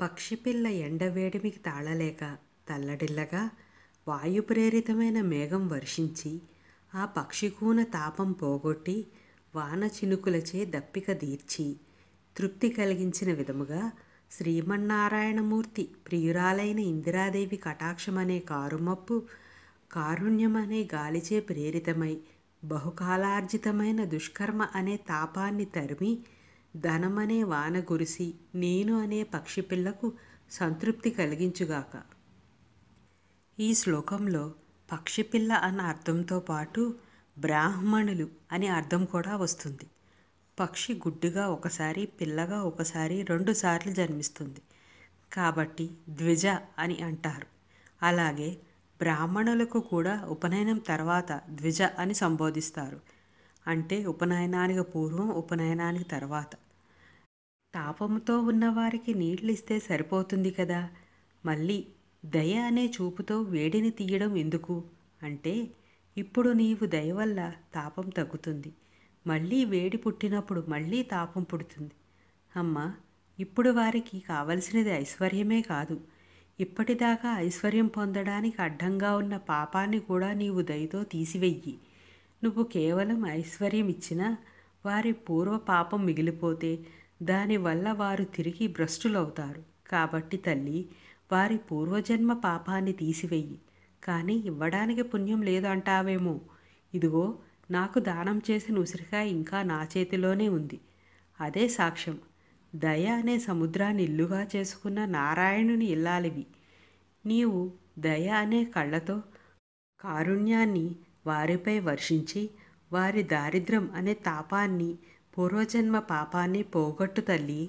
పక్షిపిల్ల ఎండవేడిమికి తాళలేక తల్లడిల్లగా వాయుప్రేరితమైన మేఘం వర్షించి ఆ పక్షికూన తాపం పోగొట్టి వాన చినుకులచే దప్పిక తీర్చి తృప్తి కలిగించిన విధముగా శ్రీమన్నారాయణమూర్తి ప్రియురాలైన ఇందిరాదేవి కటాక్షమనే కారుమప్పు కారుణ్యమనే గాలిచే ప్రేరితమై బహుకాలార్జితమైన దుష్కర్మ అనే తాపాన్ని తరిమి ధనమనే వాన గురిసి నేను అనే పక్షిపిల్లకు సంతృప్తి కలిగించుగాక. ఈ శ్లోకంలో పక్షిపిల్ల అన్న అర్థంతో పాటు బ్రాహ్మణులు అనే అర్థం కూడా వస్తుంది. పక్షి గుడ్డుగా ఒకసారి, పిల్లగా ఒకసారి, 2 సార్లు జన్మిస్తుంది కాబట్టి ద్విజ అని అంటారు. అలాగే బ్రాహ్మణులకు కూడా ఉపనయనం తర్వాత ద్విజ అని సంబోధిస్తారు. అంటే ఉపనయనానికి పూర్వం, ఉపనయనానికి తర్వాత. తాపంతో ఉన్నవారికి నీళ్ళు ఇస్తే సరిపోతుంది కదా, మళ్ళీ దయ అనే చూపుతో వేడిని తీయడం ఎందుకు అంటే, ఇప్పుడు నీవు దయ వల్ల తాపం తగ్గుతుంది, మళ్ళీ వేడి పుట్టినప్పుడు మళ్ళీ తాపం పుడుతుంది. అమ్మా, ఇప్పుడు వారికి కావలసినది ఐశ్వర్యమే కాదు, ఇప్పటిదాకా ఐశ్వర్యం పొందడానికి అడ్డంగా ఉన్న పాపాన్ని కూడా నీవు దయతో తీసివెయ్యి. నువ్వు కేవలం ఐశ్వర్యం ఇచ్చినా వారి పూర్వ పాపం మిగిలిపోతే దానివల్ల వారు తిరిగి భ్రష్టులవుతారు. కాబట్టి తల్లి, వారి పూర్వజన్మ పాపాన్ని తీసివెయ్యి. కానీ ఇవ్వడానికి పుణ్యం లేదంటావేమో, ఇదిగో నాకు దానం చేసిన ఉసిరికాయ ఇంకా నా చేతిలోనే ఉంది, అదే సాక్ష్యం. దయ అనే సముద్రాన్ని ఇల్లుగా చేసుకున్న నారాయణుని ఇల్లాలివి. నీవు దయ అనే కళ్ళతో కారుణ్యాన్ని వారిపై వర్షించి వారి దారిద్ర్యం అనే తాపాన్ని, పూర్వజన్మ పాపాన్ని పోగొట్టు తల్లి.